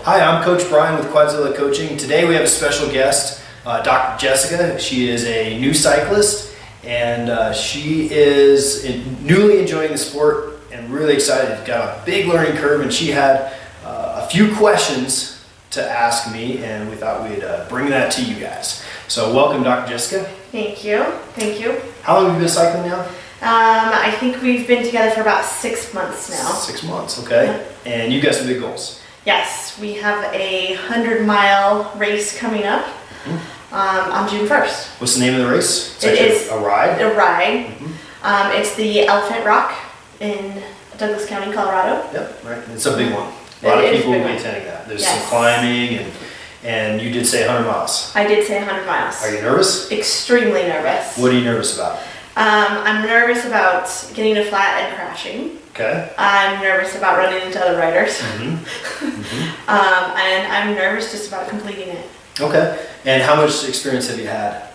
Hi, I'm Coach Brian with Quadzilla Coaching. Today we have a special guest, Dr. Jessica. She is a new cyclist and she is newly enjoying the sport and really excited. Got a big learning curve, and she had a few questions to ask me, and we thought we'd bring that to you guys. So welcome, Dr. Jessica. Thank you. Thank you. How long have you been cycling now? I think we've been together for about 6 months now. 6 months, okay. And you've got some big goals. Yes, we have a 100-mile race coming up on June 1st. What's the name of the race? It's It is a ride? A ride. It's the Elephant Rock in Douglas County, Colorado. Yep, right. It's a big one. A lot of people will be attending that. There's some climbing, and you did say 100 miles. I did say 100 miles. Are you nervous? Extremely nervous. What are you nervous about? I'm nervous about getting a flat and crashing. Okay. I'm nervous about running into other riders. Mm-hmm. And I'm nervous just about completing it. Okay. And how much experience have you had?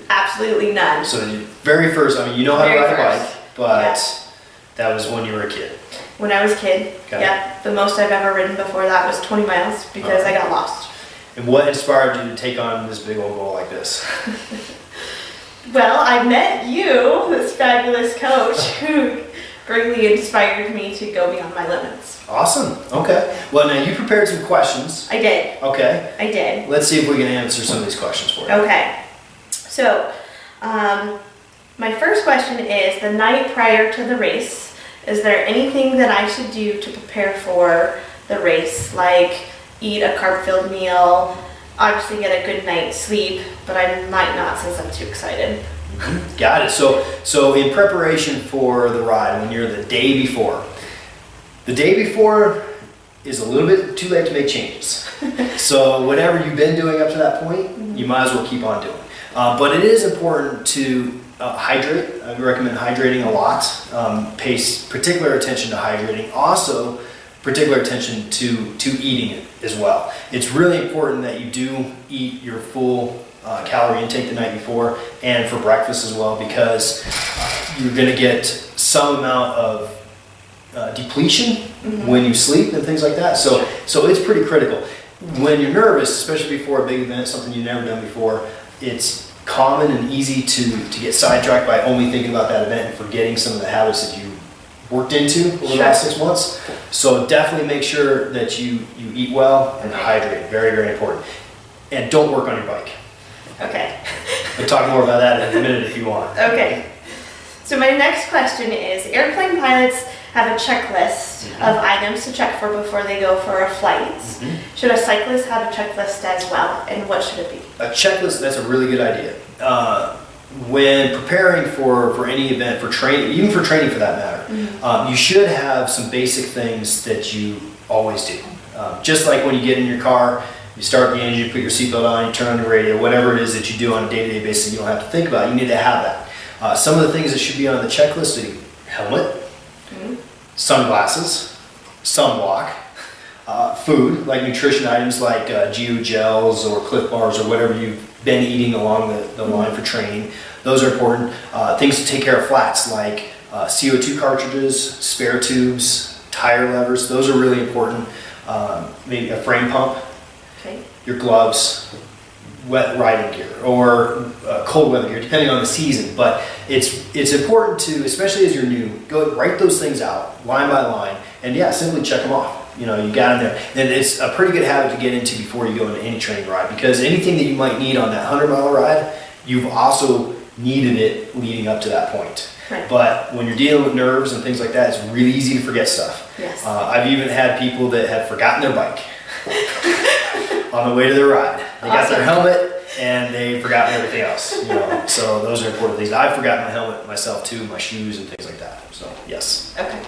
Absolutely none. So the very first, I mean, you know how to ride a bike, but that was when you were a kid. When I was a kid, Okay. yeah. The most I've ever ridden before that was 20 miles because I got lost. And what inspired you to take on this big old goal like this? Well, I met you, this fabulous coach, who greatly inspired me to go beyond my limits. Awesome. Okay. Well, now you prepared some questions. I did. Okay. I did. Let's see if we can answer some of these questions for you. Okay. So, my first question is, the night prior to the race, is there anything that I should do to prepare for the race? Like eat a carb-filled meal, obviously get a good night's sleep, but I might not since I'm too excited. Got it. So in preparation for the ride, when you're the day before is a little bit too late to make changes. So whatever you've been doing up to that point, you might as well keep on doing. But it is important to hydrate. I recommend hydrating a lot. Pay particular attention to hydrating. Also, particular attention to eating it as well. It's really important that you do eat your full calorie intake the night before and for breakfast as well, because you're going to get some amount of depletion when you sleep and things like that. So it's pretty critical. When you're nervous, especially before a big event, something you've never done before, it's common and easy to get sidetracked by only thinking about that event and forgetting some of the habits that you worked into over the last 6 months. So definitely make sure that you eat well and hydrate. Very, very important. And don't work on your bike. Okay. We'll talk more about that in a minute if you want. Okay. So my next question is, airplane pilots have a checklist of items to check for before they go for a flight. Should a cyclist have a checklist as well, and what should it be? A checklist, that's a really good idea. When preparing for any event, for training, even for training for that matter, you should have some basic things that you always do. Just like when you get in your car, you start the engine, you put your seatbelt on, you turn on the radio, whatever it is that you do on a day-to-day basis, you don't have to think about it. You need to have that. Some of the things that should be on the checklist are helmet, sunglasses, sunblock, food, like nutrition items like Geo gels or Cliff bars or whatever you've been eating along the line for training. Those are important. Things to take care of flats like CO2 cartridges, spare tubes, tire levers. Those are really important. Maybe a frame pump, your gloves, wet riding gear, or cold weather gear, depending on the season. But it's important to, especially as you're new, go write those things out line by line, and simply check them off. You know, you got them there. And it's a pretty good habit to get into before you go into any training ride, because anything that you might need on that 100-mile ride, you've also needed it leading up to that point. Right. But when you're dealing with nerves and things like that, it's really easy to forget stuff. Yes. I've even had people that have forgotten their bike on the way to their ride. They got their helmet and they forgot everything else. You know, so those are important things. I've forgotten my helmet myself too, my shoes and things like that. So yes. Okay.